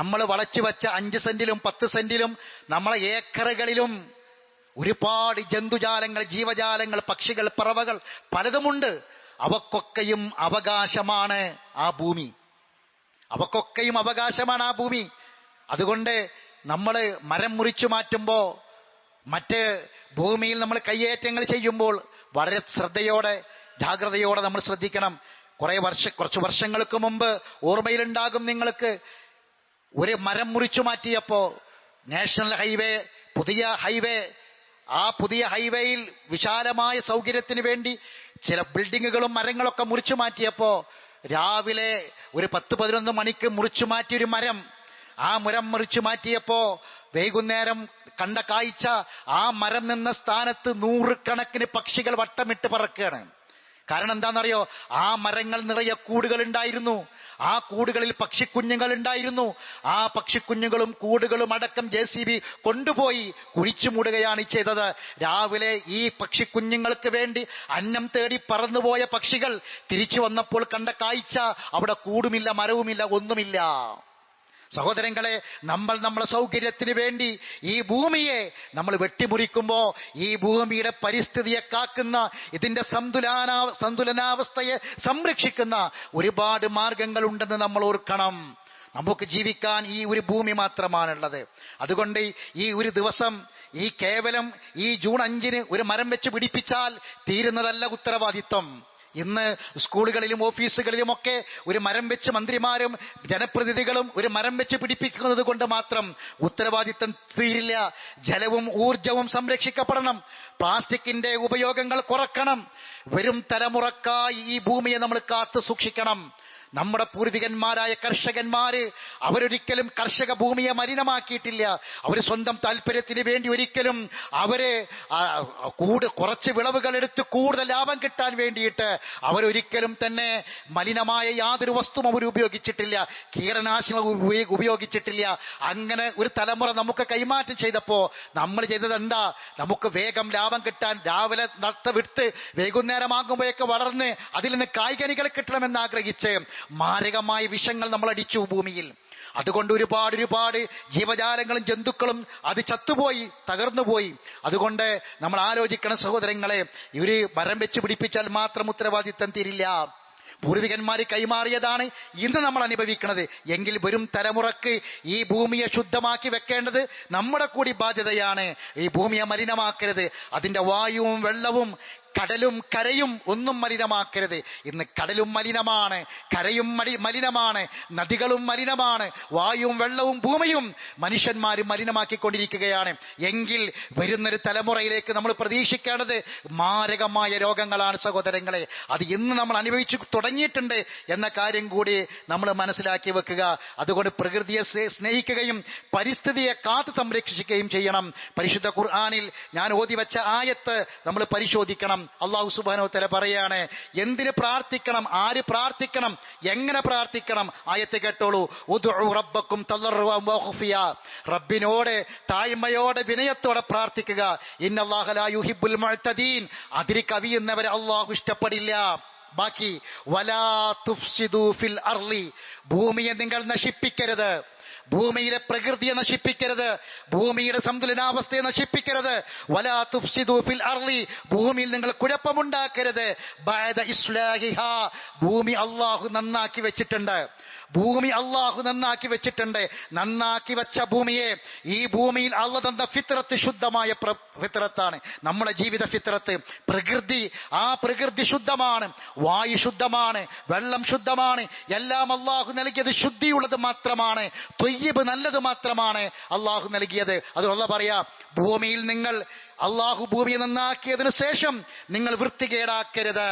Speaker 1: നമ്മൾ വളച്ചു വെച്ച 5 സെന്റിലും 10 സെന്റിലും നമ്മളെ ഏക്കറുകളിലും ഒരുപാട് ജന്തുജാലങ്ങൾ, ജീവജാലങ്ങൾ, പക്ഷികൾ, പറവകൾ പലതുമുണ്ട്. അവക്കൊക്കെയും അവകാശമാണ് ആ ഭൂമി, അവക്കൊക്കെയും അവകാശമാണ് ആ ഭൂമി. അതുകൊണ്ട് നമ്മൾ മരം മുറിച്ചു മാറ്റുമ്പോ, മറ്റ് ഭൂമിയിൽ നമ്മൾ കയ്യേറ്റങ്ങൾ ചെയ്യുമ്പോൾ വളരെ ശ്രദ്ധയോടെ ജാഗ്രതയോടെ നമ്മൾ ശ്രദ്ധിക്കണം. കുറച്ച് വർഷങ്ങൾക്ക് മുമ്പ് ഓർമ്മയിലുണ്ടാകും നിങ്ങൾക്ക്, ഒരു മരം മുറിച്ചു മാറ്റിയപ്പോ നാഷണൽ ഹൈവേ, പുതിയ ഹൈവേ, ആ പുതിയ ഹൈവേയിൽ വിശാലമായ സൗകര്യത്തിന് വേണ്ടി ചില ബിൽഡിങ്ങുകളും മരങ്ങളൊക്കെ മുറിച്ചു മാറ്റിയപ്പോ രാവിലെ ഒരു 10-11 മണിക്ക് മുറിച്ചു മാറ്റിയൊരു മരം, ആ മരം മുറിച്ചു മാറ്റിയപ്പോ വൈകുന്നേരം കണ്ട കാഴ്ച, ആ മരം നിന്ന സ്ഥാനത്ത് 100 കണക്കിന് പക്ഷികൾ വട്ടമിട്ട് പറക്കുകയാണ്. കാരണം എന്താണെന്നറിയോ? ആ മരങ്ങൾ നിറയെ കൂടുകൾ ഉണ്ടായിരുന്നു, ആ കൂടുകളിൽ പക്ഷിക്കുഞ്ഞുങ്ങൾ ഉണ്ടായിരുന്നു. ആ പക്ഷിക്കുഞ്ഞുങ്ങളും കൂടുകളും അടക്കം JCB കൊണ്ടുപോയി കുഴിച്ചു മൂടുകയാണ് ചെയ്തത്. രാവിലെ ഈ പക്ഷിക്കുഞ്ഞുങ്ങൾക്ക് വേണ്ടി അന്നം തേടി പറന്നുപോയ പക്ഷികൾ തിരിച്ചു വന്നപ്പോൾ കണ്ട കാഴ്ച, അവിടെ കൂടുമില്ല, മരവുമില്ല, ഒന്നുമില്ല. സഹോദരങ്ങളെ, നമ്മളെ സൗകര്യത്തിന് വേണ്ടി ഈ ഭൂമിയെ നമ്മൾ വെട്ടിമുറിക്കുമ്പോ ഈ ഭൂമിയുടെ പരിസ്ഥിതിയെ കാക്കുന്ന, ഇതിന്റെ സന്തുലനാവസ്ഥയെ സംരക്ഷിക്കുന്ന ഒരുപാട് മാർഗങ്ങളുണ്ടെന്ന് നമ്മൾ ഓർക്കണം. നമുക്ക് ജീവിക്കാൻ ഈ ഒരു ഭൂമി മാത്രമാണുള്ളത്. അതുകൊണ്ട് ഈ ഒരു ദിവസം, ഈ കേവലം ഈ ജൂൺ 5 ഒരു മരം വെച്ച് പിടിപ്പിച്ചാൽ തീരുന്നതല്ല ഉത്തരവാദിത്വം. ഇന്ന് സ്കൂളുകളിലും ഓഫീസുകളിലുമൊക്കെ ഒരു മരം വെച്ച് മന്ത്രിമാരും ജനപ്രതിനിധികളും ഒരു മരം വെച്ച് പിടിപ്പിക്കുന്നത് കൊണ്ട് മാത്രം ഉത്തരവാദിത്തം തീരില്ല. ജലവും ഊർജവും സംരക്ഷിക്കപ്പെടണം. പ്ലാസ്റ്റിക്കിന്റെ ഉപയോഗങ്ങൾ കുറക്കണം. വരും തലമുറക്കായി ഈ ഭൂമിയെ നമ്മൾ കാത്തു സൂക്ഷിക്കണം. നമ്മുടെ പൂർവികന്മാരായ കർഷകന്മാര് അവരൊരിക്കലും കർഷക ഭൂമിയെ മലിനമാക്കിയിട്ടില്ല. അവർ സ്വന്തം താല്പര്യത്തിന് വേണ്ടി ഒരിക്കലും കുറച്ച് വിളവുകൾ എടുത്ത് കൂടുതൽ ലാഭം കിട്ടാൻ വേണ്ടിയിട്ട് അവരൊരിക്കലും തന്നെ മലിനമായ യാതൊരു വസ്തുവും അവർ ഉപയോഗിച്ചിട്ടില്ല. കീടനാശിനികൾ ഉപയോഗിച്ചിട്ടില്ല. അങ്ങനെ ഒരു തലമുറ നമുക്ക് കൈമാറ്റം ചെയ്തപ്പോ നമ്മൾ ചെയ്തത് എന്താ? നമുക്ക് വേഗം ലാഭം കിട്ടാൻ രാവിലെ നട്ടുവിട്ട് വൈകുന്നേരമാകുമ്പോഴേക്ക് വളർന്ന് അതിൽ നിന്ന് കായ്കനികൾ കിട്ടണമെന്ന് ആഗ്രഹിച്ച് മാരകമായ വിഷങ്ങൾ നമ്മൾ അടിച്ചു ഭൂമിയിൽ. അതുകൊണ്ട് ഒരുപാട് ജീവജാലങ്ങളും ജന്തുക്കളും അത് ചത്തുപോയി, തകർന്നുപോയി. അതുകൊണ്ട് നമ്മൾ ആലോചിക്കണം സഹോദരങ്ങളെ, ഇവര് മരം വെച്ച് പിടിപ്പിച്ചാൽ മാത്രം ഉത്തരവാദിത്തം തീരില്ല. പൂർവികന്മാര് കൈമാറിയതാണ് ഇന്ന് നമ്മൾ അനുഭവിക്കുന്നത്. എങ്കിൽ വരും തലമുറക്ക് ഈ ഭൂമിയെ ശുദ്ധമാക്കി വെക്കേണ്ടത് നമ്മുടെ കൂടി ബാധ്യതയാണ്. ഈ ഭൂമിയെ മലിനമാക്കരുത്. അതിന്റെ വായുവും വെള്ളവും കടലും കരയും ഒന്നും മലിനമാക്കരുത്. ഇന്ന് കടലും മലിനമാണ്, കരയും മലിനമാണ്, നദികളും മലിനമാണ്, വായുവും വെള്ളവും ഭൂമിയും മനുഷ്യന്മാരും മലിനമാക്കിക്കൊണ്ടിരിക്കുകയാണ്. എങ്കിൽ വരുന്നൊരു തലമുറയിലേക്ക് നമ്മൾ പ്രതീക്ഷിക്കേണ്ടത് മാരകമായ രോഗങ്ങളാണ് സഹോദരങ്ങളെ. അത് ഇന്ന് നമ്മൾ അനുഭവിച്ചു തുടങ്ങിയിട്ടുണ്ട് എന്ന കാര്യം കൂടി നമ്മൾ മനസ്സിലാക്കി വെക്കുക. അതുകൊണ്ട് പ്രകൃതിയെ സ്നേഹിക്കുകയും പരിസ്ഥിതിയെ കാത്തു സംരക്ഷിക്കുകയും ചെയ്യണം. പരിശുദ്ധ ഖുർആനിൽ ഞാൻ ഓതി വെച്ച ആയത്ത് നമ്മൾ പരിശോധിക്കണം. അല്ലാഹു സുബ്ഹാനഹു വ തആല പറയാണ്, എന്തിന് പ്രാർത്ഥിക്കണം, ആര് പ്രാർത്ഥിക്കണം, എങ്ങനെ പ്രാർത്ഥിക്കണം. ആയത്ത് കേട്ടോളൂ. ഉദ്ഉ റബ്ബക്കും തളർറുവൻ വഖഫിയ. റബ്ബിനോട് താഴ്മയോടെ വിനയത്തോടെ പ്രാർത്ഥിക്കുക. ഇന്നല്ലാഹ ലാ യുഹിബ്ബുൽ മുഅ്തദീൻ. അതിരി കവിയുന്നവരെ അല്ലാഹു ഇഷ്ടപ്പെടില്ല. ബാക്കി വലാ തുഫ്സിദു ഫിൽ അർളി. ഭൂമിയെ നിങ്ങൾ നശിപ്പിക്കരുത്. ഭൂമിയിലെ പ്രകൃതിയെ നശിപ്പിക്കരുത്. ഭൂമിയുടെ സന്തുലനാവസ്ഥയെ നശിപ്പിക്കരുത്. വലാ തുഫ്സിദു ഫിൽ അർളി. ഭൂമിയിൽ നിങ്ങൾ കുഴപ്പമുണ്ടാക്കരുത്. ബഅദ ഇസ്ലാഹിഹാ. ഭൂമി അല്ലാഹു നന്നാക്കി വെച്ചിട്ടുണ്ട്. ഭൂമി അല്ലാഹു നന്നാക്കി വെച്ചിട്ടുണ്ട്. നന്നാക്കി വെച്ച ഭൂമിയെ, ഈ ഭൂമിയിൽ അല്ലാഹു തന്ന ഫിത്രത്ത് ശുദ്ധമായ ഫിത്രത്താണ്, നമ്മുടെ ജീവിത ഫിത്രത്ത്. പ്രകൃതി, ആ പ്രകൃതി ശുദ്ധമാണ്. വായു ശുദ്ധമാണ്, വെള്ളം ശുദ്ധമാണ്. എല്ലാം അല്ലാഹു നൽകിയത് ശുദ്ധിയുള്ളത് മാത്രമാണ്, ത്വയ്യിബ് നല്ലത് മാത്രമാണ് അല്ലാഹു നൽകിയത്. അത് അല്ലാഹു പറയാ, ഭൂമിയിൽ നിങ്ങൾ അല്ലാഹു ഭൂമിയെ നന്നാക്കിയതിനു ശേഷം നിങ്ങൾ വൃത്തികേടാക്കരുത്.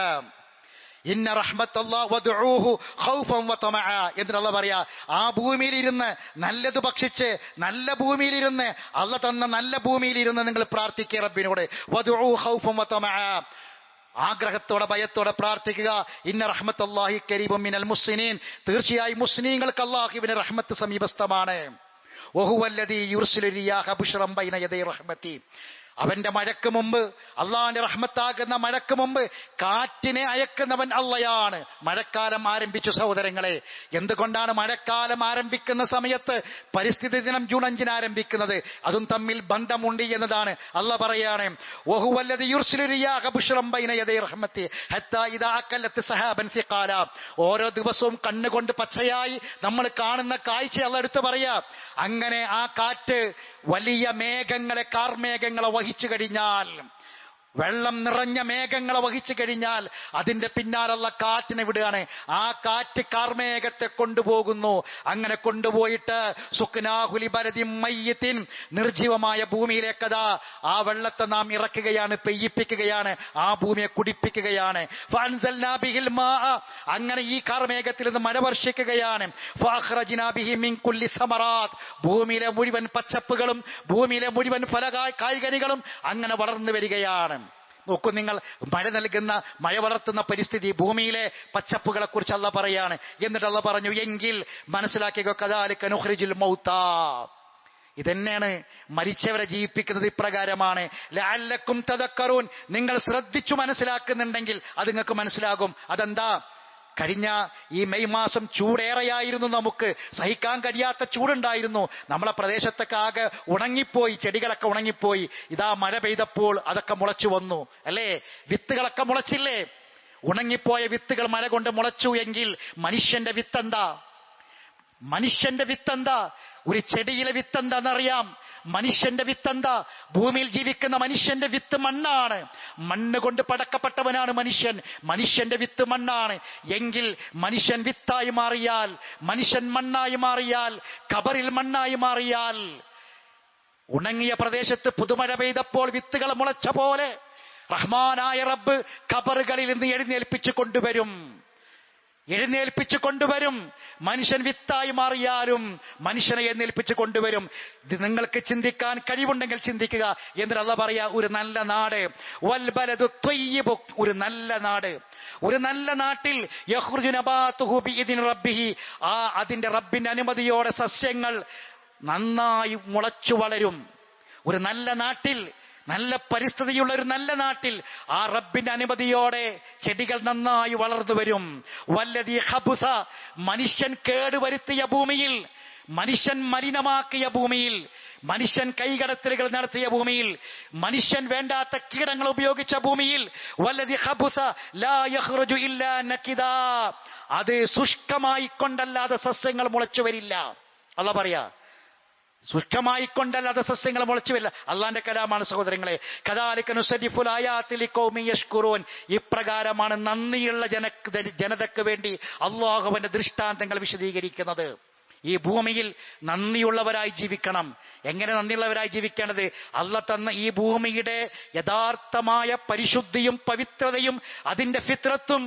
Speaker 1: ഇന്ന റഹ്മത്തല്ലാഹി വദ്ഉഹു ഖൗഫൻ വതമഅ എന്ന് അല്ലാഹു പറയാ. ആ ഭൂമിയിലിരുന്ന് നല്ലത് ഭക്ഷിച്ച്, നല്ല ഭൂമിയിലിരുന്ന്, അല്ലാഹു തന്ന നല്ല ഭൂമിയിലിരുന്ന് നിങ്ങൾ പ്രാർത്ഥിക്കുക റബ്ബിനോട്. വദ്ഉഹു ഖൗഫൻ വതമഅ. ആഗ്രഹത്തോടെ ഭയത്തോടെ പ്രാർത്ഥിക്കുക. ഇന്ന റഹ്മത്തല്ലാഹി ഖരീബും മിനൽ മുഹ്സിനീൻ. തീർച്ചയായും മുസ്ലിങ്ങൾക്ക് അല്ലാഹുവിന്റെ റഹ്മത്ത് സമീപസ്ഥമാണ്. വഹുവല്ലദീ യുർസിലു റിയാഹ ബുശ്റൻ ബൈന യദൈ റഹ്മതി. അവന്റെ മഴക്ക് മുമ്പ്, അള്ളാന്റെ റഹ്മത്താകുന്ന മഴക്ക് മുമ്പ് കാറ്റിനെ അയക്കുന്നവൻ അള്ളയാണ്. മഴക്കാലം ആരംഭിച്ചു സഹോദരങ്ങളെ. എന്തുകൊണ്ടാണ് മഴക്കാലം ആരംഭിക്കുന്ന സമയത്ത് പരിസ്ഥിതി ദിനം ജൂൺ 5 ആരംഭിക്കുന്നത്? അതും തമ്മിൽ ബന്ധമുണ്ട് എന്നതാണ്. അള്ളാഹ് പറയാണ്, വഹുവല്ലദീ യുർസിലു റിയാഹ ബുശ്റൻ ബൈന യദൈ റഹ്മതി ഹത്താ ഇദാ അകലത് സഹാബൻ സിഖാല. ഓരോ ദിവസവും കണ്ണുകൊണ്ട് പച്ചയായി നമ്മൾ കാണുന്ന കാഴ്ച അള്ളാഹ് എടുത്ത് പറയാ. അങ്ങനെ ആ കാറ്റ് വലിയ മേഘങ്ങളെ, കാർമേഘങ്ങളെ വഹിച്ചു കഴിഞ്ഞാൽ, വെള്ളം നിറഞ്ഞ മേഘങ്ങളെ വഹിച്ചു കഴിഞ്ഞാൽ അതിന്റെ പിന്നാലുള്ള കാറ്റിനെ വിടുകയാണ്. ആ കാറ്റ് കാർമേഘത്തെ കൊണ്ടുപോകുന്നു. അങ്ങനെ കൊണ്ടുപോയിട്ട് സുക്നാഹുലി ബലദിൻ മയ്യിത്തിൻ, നിർജീവമായ ഭൂമിയിലേക്കതാ ആ വെള്ളത്തെ നാം ഇറക്കുകയാണ്, പെയ്യിപ്പിക്കുകയാണ്, ആ ഭൂമിയെ കുടിപ്പിക്കുകയാണ്. ഫഅൻസൽനാ ബിഹിൽ മാഅ. അങ്ങനെ ഈ കാർമേഘത്തിൽ നിന്ന് മഴ വർഷിക്കുകയാണ്. ഫഅഖ്റജ്നാ ബിഹി മിൻ കുല്ലി സമറാത്ത്. ഭൂമിയിലെ മുഴുവൻ പച്ചപ്പുകളും ഭൂമിയിലെ മുഴുവൻ ഫലകായ്കനികളും അങ്ങനെ വളർന്നു വരികയാണ്. നോക്കൂ നിങ്ങൾ, മഴ നൽകുന്ന, മഴ വളർത്തുന്ന പരിസ്ഥിതി, ഭൂമിയിലെ പച്ചപ്പുകളെ കുറിച്ച് അല്ലാഹ് പറയാണ്. എന്നിട്ട് അല്ലാഹ് പറഞ്ഞു, എങ്കിൽ മനസ്സിലാക്കിക്കോ, കദാലിക നുഖ്രിജുൽ മൗതാ. ഇതന്നെയാണ് മരിച്ചവരെ ജീവിപ്പിക്കുന്നത്. ഇപ്രകാരമാണ്. ലഅല്ലക്കും തദക്കറൂൻ. നിങ്ങൾ ശ്രദ്ധിച്ചു മനസ്സിലാക്കുന്നുണ്ടെങ്കിൽ അത് നിങ്ങൾക്ക് മനസ്സിലാകും. അതെന്താ? കഴിഞ്ഞ ഈ മെയ് മാസം ചൂടേറെയായിരുന്നു, നമുക്ക് സഹിക്കാൻ കഴിയാത്ത ചൂടുണ്ടായിരുന്നു. നമ്മളെ പ്രദേശത്തൊക്കെ ആകെ ഉണങ്ങിപ്പോയി, ചെടികളൊക്കെ ഉണങ്ങിപ്പോയി. ഇതാ മഴ പെയ്തപ്പോൾ അതൊക്കെ മുളച്ചു വന്നു അല്ലേ? വിത്തുകളൊക്കെ മുളച്ചില്ലേ? ഉണങ്ങിപ്പോയ വിത്തുകൾ മഴ കൊണ്ട് മുളച്ചു എങ്കിൽ മനുഷ്യന്റെ വിത്തെന്താ? മനുഷ്യന്റെ വിത്തെന്താ? ഒരു ചെടിയിലെ വിത്തെന്താണെന്നറിയാം? മനുഷ്യന്റെ വിത്തെന്താ? ഭൂമിയിൽ ജീവിക്കുന്ന മനുഷ്യന്റെ വിത്ത് മണ്ണാണ്. മണ്ണ് കൊണ്ട് പടക്കപ്പെട്ടവനാണ് മനുഷ്യൻ. മനുഷ്യന്റെ വിത്ത് മണ്ണാണ് എങ്കിൽ മനുഷ്യൻ വിത്തായി മാറിയാൽ, മനുഷ്യൻ മണ്ണായി മാറിയാൽ, ഖബറിൽ മണ്ണായി മാറിയാൽ, ഉണങ്ങിയ പ്രദേശത്ത് പുതുമഴ പെയ്തപ്പോൾ വിത്തുകൾ മുളച്ച പോലെ റഹ്മാനായ റബ്ബ് ഖബറുകളിൽ നിന്ന് എഴുന്നേൽപ്പിച്ചു കൊണ്ടുവരും. മനുഷ്യൻ വിത്തായി മാറിയാലും മനുഷ്യനെ എഴുന്നേൽപ്പിച്ചു കൊണ്ടുവരും. ഇത് നിങ്ങൾക്ക് ചിന്തിക്കാൻ കഴിവുണ്ടെങ്കിൽ ചിന്തിക്കുക. എന്നിട്ട് അല്ലാഹു പറയാ, ഒരു നല്ല നാട്, വൽബലദു ത്വയ്യിബ്, ഒരു നല്ല നാട്, ഒരു നല്ല നാട്ടിൽ യഖ്റുജു നബാതുഹു ബിഇദ്നി റബ്ബിഹി, അതിന്റെ റബ്ബിന്റെ അനുമതിയോടെ സസ്യങ്ങൾ നന്നായി മുളച്ചു വളരും. ഒരു നല്ല നാട്ടിൽ, നല്ല പരിസ്ഥിതിയുള്ള ഒരു നല്ല നാട്ടിൽ ആ റബ്ബിന്റെ അനുമതിയോടെ ചെടികൾ നന്നായി വളർന്നു വരും. വല്ലദീ ഖബുസ, മനുഷ്യൻ കേടുവരുത്തിയ ഭൂമിയിൽ, മനുഷ്യൻ മലിനമാക്കിയ ഭൂമിയിൽ, മനുഷ്യൻ കൈകടത്തലുകൾ നടത്തിയ ഭൂമിയിൽ, മനുഷ്യൻ വേണ്ടാത്ത കീടങ്ങൾ ഉപയോഗിച്ച ഭൂമിയിൽ, വല്ലദീ ഖബുസ ലാ യഖ്റുജു ഇല്ലാ നകിദാ, അത് ശുഷ്കമായി കൊണ്ടല്ലാതെ സസ്യങ്ങൾ മുളച്ചു വരില്ല. അല്ലാഹു പറയാ, ശുഷ്കമായിക്കൊണ്ടല്ലാതെ സസ്യങ്ങൾ മുളച്ചു വരില്ല. അള്ളാന്റെ കലാമാണ് സഹോദരങ്ങളെ. കദാലിക നുസരിഫുൽ ആയാതി ലിഖൗമി യഷ്കുറൂൻ, ഇപ്രകാരമാണ് നന്ദിയുള്ള ജനതയ്ക്ക് വേണ്ടി അള്ളാഹുവിന്റെ ദൃഷ്ടാന്തങ്ങൾ വിശദീകരിക്കുന്നത്. ഈ ഭൂമിയിൽ നന്ദിയുള്ളവരായി ജീവിക്കണം. എങ്ങനെ നന്ദിയുള്ളവരായി ജീവിക്കേണ്ടത്? അള്ളാഹ് തന്ന ഈ ഭൂമിയുടെ യഥാർത്ഥമായ പരിശുദ്ധിയും പവിത്രതയും അതിന്റെ ഫിത്രത്തും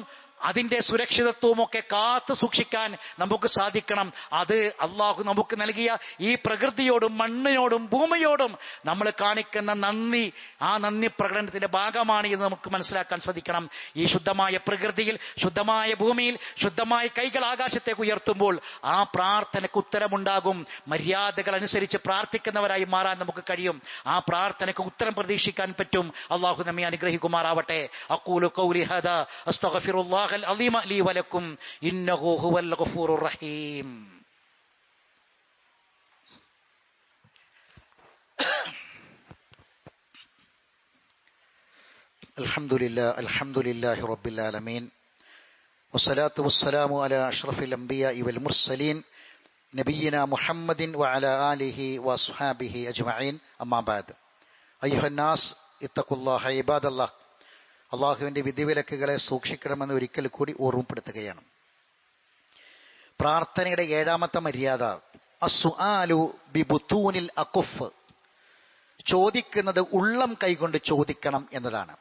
Speaker 1: അതിന്റെ സുരക്ഷിതത്വവും ഒക്കെ കാത്തു സൂക്ഷിക്കാൻ നമുക്ക് സാധിക്കണം. അത് അള്ളാഹു നമുക്ക് നൽകിയ ഈ പ്രകൃതിയോടും മണ്ണിനോടും ഭൂമിയോടും നമ്മൾ കാണിക്കുന്ന നന്ദി, ആ നന്ദി പ്രകടനത്തിന്റെ ഭാഗമാണ് എന്ന് നമുക്ക് മനസ്സിലാക്കാൻ സാധിക്കണം. ഈ ശുദ്ധമായ പ്രകൃതിയിൽ, ശുദ്ധമായ ഭൂമിയിൽ, ശുദ്ധമായ കൈകൾ ആകാശത്തേക്ക് ഉയർത്തുമ്പോൾ ആ പ്രാർത്ഥനയ്ക്ക് ഉത്തരമുണ്ടാകും. മര്യാദകൾ അനുസരിച്ച് പ്രാർത്ഥിക്കുന്നവരായി മാറാൻ നമുക്ക് കഴിയും. ആ പ്രാർത്ഥനയ്ക്ക് ഉത്തരം പ്രതീക്ഷിക്കാൻ പറ്റും. അള്ളാഹു നമ്മെ അനുഗ്രഹിക്കുമാറാവട്ടെ. അഖൂലു ഖൗലി ഹാദാ അസ്തഗ്ഫിറുല്ലാഹ العظيم لي ولكم إنه هو الغفور الرحيم. الحمد لله رب العالمين والصلاة والسلام على أشرف الأنبياء والمرسلين نبينا محمد وعلى آله وصحابه أجمعين. أما بعد أيها الناس اتقوا الله عباد الله. അള്ളാഹുവിന്റെ വിധിവിലക്കുകളെ സൂക്ഷിക്കണമെന്ന് ഒരിക്കൽ കൂടി ഓർമ്മപ്പെടുത്തുകയാണ്. പ്രാർത്ഥനയുടെ 7ാമത്തെ മര്യാദ അസ്സുആലു ബിബുതൂനിൽ അഖുഫ്, ചോദിക്കുന്നത് ഉള്ളം കൈകൊണ്ട് ചോദിക്കണം എന്നതാണ്.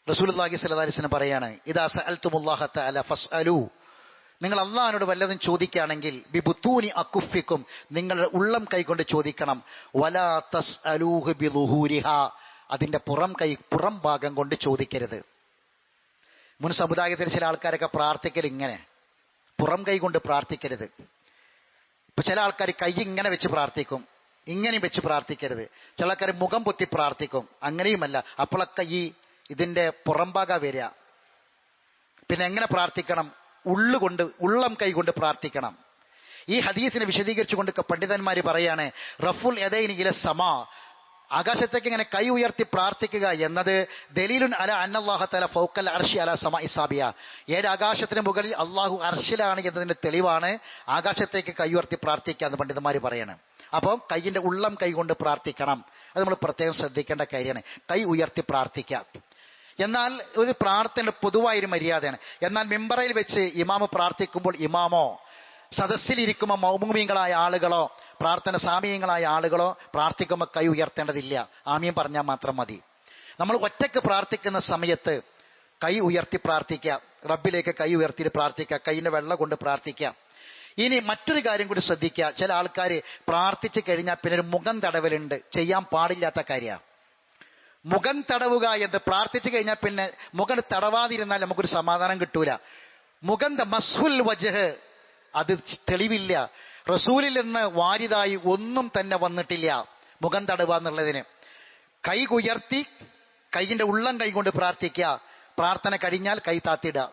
Speaker 1: റസൂലുള്ളാഹി സ്വല്ലല്ലാഹി അലൈഹി വസല്ലം പറയാണ്, ഇദാ സഅൽതുമുല്ലാഹ തആല ഫസ്അലു, നിങ്ങൾ അള്ളാഹിനോട് വല്ലതും ചോദിക്കുകയാണെങ്കിൽ ബിബുതൂനി അഖുഫിക്കും, നിങ്ങളുടെ ഉള്ളം കൈകൊണ്ട് ചോദിക്കണം. വലാ തസ്അലൂഹു ബിളുഹൂരിഹാ, അതിന്റെ പുറം ഭാഗം കൊണ്ട് ചോദിക്കരുത്. മുൻ സമുദായത്തിൽ ചില ആൾക്കാരൊക്കെ പ്രാർത്ഥിക്കൽ ഇങ്ങനെ പുറം കൈ കൊണ്ട് പ്രാർത്ഥിക്കരുത്. ഇപ്പൊ ചില ആൾക്കാർ കൈ ഇങ്ങനെ വെച്ച് പ്രാർത്ഥിക്കും, ഇങ്ങനെയും വെച്ച് പ്രാർത്ഥിക്കരുത്. ചില ആൾക്കാർ മുഖം പൊത്തി പ്രാർത്ഥിക്കും, അങ്ങനെയുമല്ല. അപ്പോഴൊക്കെ ഇതിന്റെ പുറം ഭാഗം വരിക. പിന്നെ എങ്ങനെ പ്രാർത്ഥിക്കണം? ഉള്ളം കൈ കൊണ്ട് പ്രാർത്ഥിക്കണം. ഈ ഹദീസിനെ വിശദീകരിച്ചുകൊണ്ട് പണ്ഡിതന്മാർ പറയാണ്, റഫുൽ യദൈനി ഇല സമാ, ആകാശത്തേക്ക് ഇങ്ങനെ കൈ ഉയർത്തി പ്രാർത്ഥിക്കുക എന്നത് ദലീലുൻ അല അന്നല്ലാഹ തആല ഫൗക്കൽ അർശി അല സമാഇ സാബിയ, 7 ആകാശത്തിന് മുകളിൽ അള്ളാഹു അർശിലാണ് എന്നതിന്റെ തെളിവാണ് ആകാശത്തേക്ക് കൈ ഉയർത്തി പ്രാർത്ഥിക്കുക എന്ന് പണ്ഡിതന്മാർ പറയാണ്. അപ്പോൾ കൈയിന്റെ ഉള്ളം കൈ കൊണ്ട് പ്രാർത്ഥിക്കണം. അത് നമ്മൾ പ്രത്യേകം ശ്രദ്ധിക്കേണ്ട കാര്യമാണ്, കൈ ഉയർത്തി പ്രാർത്ഥിക്കുക. എന്നാൽ ഒരു പ്രാർത്ഥന പൊതുവായൊരു മര്യാദയാണ്. എന്നാൽ മിമ്പറയിൽ വെച്ച് ഇമാമ് പ്രാർത്ഥിക്കുമ്പോൾ ഇമാമോ സദസ്സിലിരിക്കുമ്പോൾ മൗമൂമികളായ ആളുകളോ പ്രാർത്ഥന സാമീയങ്ങളായ ആളുകളോ പ്രാർത്ഥിക്കുമ്പോൾ കൈ ഉയർത്തേണ്ടതില്ല. ആമീൻ പറഞ്ഞാൽ മാത്രം മതി. നമ്മൾ ഒറ്റയ്ക്ക് പ്രാർത്ഥിക്കുന്ന സമയത്ത് കൈ ഉയർത്തി പ്രാർത്ഥിക്കുക, റബ്ബിലേക്ക് കൈ ഉയർത്തി പ്രാർത്ഥിക്കുക, കൈയിന്റെ വെള്ളം കൊണ്ട് പ്രാർത്ഥിക്കുക. ഇനി മറ്റൊരു കാര്യം കൂടി ശ്രദ്ധിക്കുക. ചില ആൾക്കാർ പ്രാർത്ഥിച്ചു കഴിഞ്ഞാൽ പിന്നെ ഒരു മുഖം തടവലുണ്ട്, ചെയ്യാൻ പാടില്ലാത്ത കാര്യമാണ്. മുഖം തടവുക എന്ന് പ്രാർത്ഥിച്ചു കഴിഞ്ഞാൽ പിന്നെ മുഖം തടവാതിരുന്നാൽ നമുക്കൊരു സമാധാനം കിട്ടൂല. മുഖം മസ്ഹുൽ വജ്ഹ്, അത് തെളിവില്ല. റസൂലിൽ നിന്ന് വാരിതായി ഒന്നും തന്നെ വന്നിട്ടില്ല മുഖം തടവുക എന്നുള്ളതിന്. കൈ ഉയർത്തി കൈയിന്റെ ഉള്ളം കൈ കൊണ്ട് പ്രാർത്ഥിക്കുക, പ്രാർത്ഥന കഴിഞ്ഞാൽ കൈ താത്തിടുക.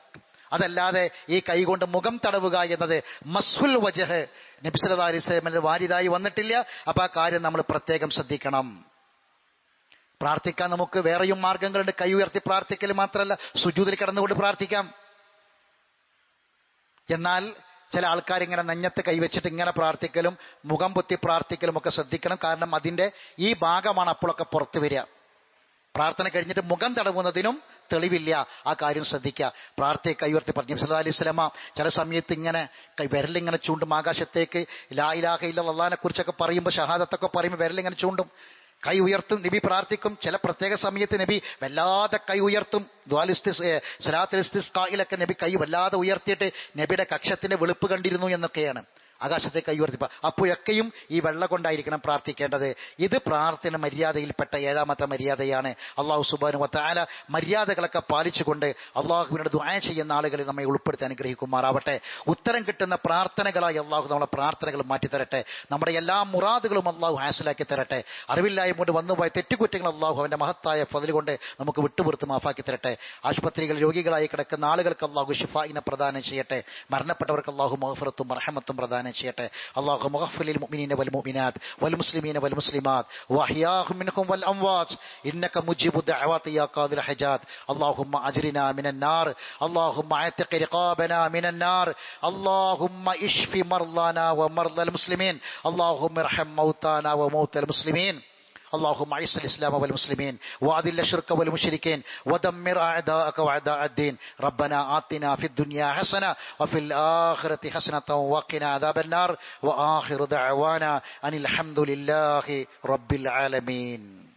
Speaker 1: അതല്ലാതെ ഈ കൈ കൊണ്ട് മുഖം തടവുക എന്നത് മസ്ഹുൽ വജഹ് നബി സല്ലല്ലാഹു അലൈഹി വസല്ലമയുടെ വാരിദായി വന്നിട്ടില്ല. അപ്പൊ ആ കാര്യം നമ്മൾ പ്രത്യേകം ശ്രദ്ധിക്കണം. പ്രാർത്ഥിക്കാൻ നമുക്ക് വേറെയും മാർഗങ്ങളുണ്ട്. കൈ ഉയർത്തി പ്രാർത്ഥിക്കൽ മാത്രമല്ല, സുജൂദിൽ കിടന്നുകൊണ്ട് പ്രാർത്ഥിക്കാം. എന്നാൽ ചില ആൾക്കാരിങ്ങനെ നെഞ്ഞത്ത് കൈവച്ചിട്ട് ഇങ്ങനെ പ്രാർത്ഥിക്കലും മുഖം പൊത്തി പ്രാർത്ഥിക്കലും ഒക്കെ ശ്രദ്ധിക്കണം. കാരണം അതിൻ്റെ ഈ ഭാഗമാണ് അപ്പോഴൊക്കെ പുറത്തു വരിക. പ്രാർത്ഥന കഴിഞ്ഞിട്ട് മുഖം തടവുന്നതിനും തെളിവില്ല. ആ കാര്യം ശ്രദ്ധിക്കുക. കൈ ഉയർത്തി പറഞ്ഞു നബി സല്ലല്ലാഹു അലൈഹി വസല്ലമ ചില സമയത്ത് ഇങ്ങനെ വിരലിങ്ങനെ ചൂണ്ടും ആകാശത്തേക്ക്. ലാ ഇലാഹ ഇല്ലല്ലാഹ് അല്ലാഹനെ കുറിച്ചൊക്കെ പറയുമ്പോൾ, ഷഹാദത്തൊക്കെ പറയുമ്പോൾ വിരലിങ്ങനെ ചൂണ്ടും, കൈ ഉയർത്തും. നബി പ്രാർത്ഥിക്കും. ചില പ്രത്യേക സമയത്ത് നബി വല്ലാതെ കൈ ഉയർത്തും. സലാത്തുൽ ഇസ്തിസ്ഖായിലൊക്കെ നബി കൈ വല്ലാതെ ഉയർത്തിയിട്ട് നബിയുടെ കക്ഷത്തിന്റെ വെളുപ്പ് കണ്ടിരുന്നു എന്നൊക്കെയാണ്. ആകാശത്തെ കൈ ഉയർത്തി. അപ്പോഴൊക്കെയും ഈ വെള്ള കൊണ്ടായിരിക്കണം പ്രാർത്ഥിക്കേണ്ടത്. ഇത് പ്രാർത്ഥന മര്യാദയിൽപ്പെട്ട 7ാമത്തെ മര്യാദയാണ്. അള്ളാഹു സുബ്ഹാനഹു വ തആല മര്യാദകളൊക്കെ പാലിച്ചുകൊണ്ട് അള്ളാഹുവിനോട് ദുആ ചെയ്യുന്ന ആളുകളിൽ നമ്മെ ഉൾപ്പെടുത്തി അനുഗ്രഹിക്കുമാറാവട്ടെ. ഉത്തരം കിട്ടുന്ന പ്രാർത്ഥനകളായി അള്ളാഹു നമ്മളെ പ്രാർത്ഥനകൾ മാറ്റിത്തരട്ടെ. നമ്മുടെ എല്ലാ മുറാദുകളും അള്ളാഹു ഹാസിലാക്കി തരട്ടെ. അറിവില്ലായ്മ കൊണ്ട് വന്നുപോയ തെറ്റുകുറ്റങ്ങൾ അള്ളാഹു അവന്റെ മഹത്തായ ഫദ്ൽ കൊണ്ട് നമുക്ക് വിട്ടുപുറത്ത് മാഫാക്കി തരട്ടെ. ആശുപത്രികളിൽ രോഗികളായി കിടക്കുന്ന ആളുകൾക്ക് അള്ളാഹു ശിഫായിനെ പ്രദാനം ചെയ്യട്ടെ. മരണപ്പെട്ടവർക്ക് അള്ളാഹു മഗ്ഫിറത്തും റഹ്മത്തും പ്രദാനം ചെയ്യട്ടെ. അല്ലാഹുമ്മ ഗ്ഫിർ ലിൽ മുഅ്മിനീന വൽ മുഅ്മിനാത്ത് വൽ മുസ്ലിമീന വൽ മുസ്ലിമാത്ത് വഅഹ്യാഹും മിൻഹും വൽ അംവാത്ത് ഇന്നക മുജീബു ദഅവാതി യാ ഖാദിൽ ഹജാത്ത്. അല്ലാഹുമ്മ അജ്രിനാ മിനൻ നാർ. അല്ലാഹുമ്മ അഅ്തിഖ് റിഖാബനാ മിനൻ നാർ. അല്ലാഹുമ്മ ഇശ്ഫി മർളാനാ വ മർളൽ മുസ്ലിമീൻ. അല്ലാഹുമ്മ ഇർഹം മൗതാനാ വ മൗതൽ മുസ്ലിമീൻ. اللهم اعز الإسلام والمسلمين وأذل الشرك والمشركين ودمر أعداءك وأعداء الدين. ربنا آتنا في الدنيا حسنة وفي الآخرة حسنة وقنا عذاب النار. وآخر دعوانا أن الحمد لله رب العالمين.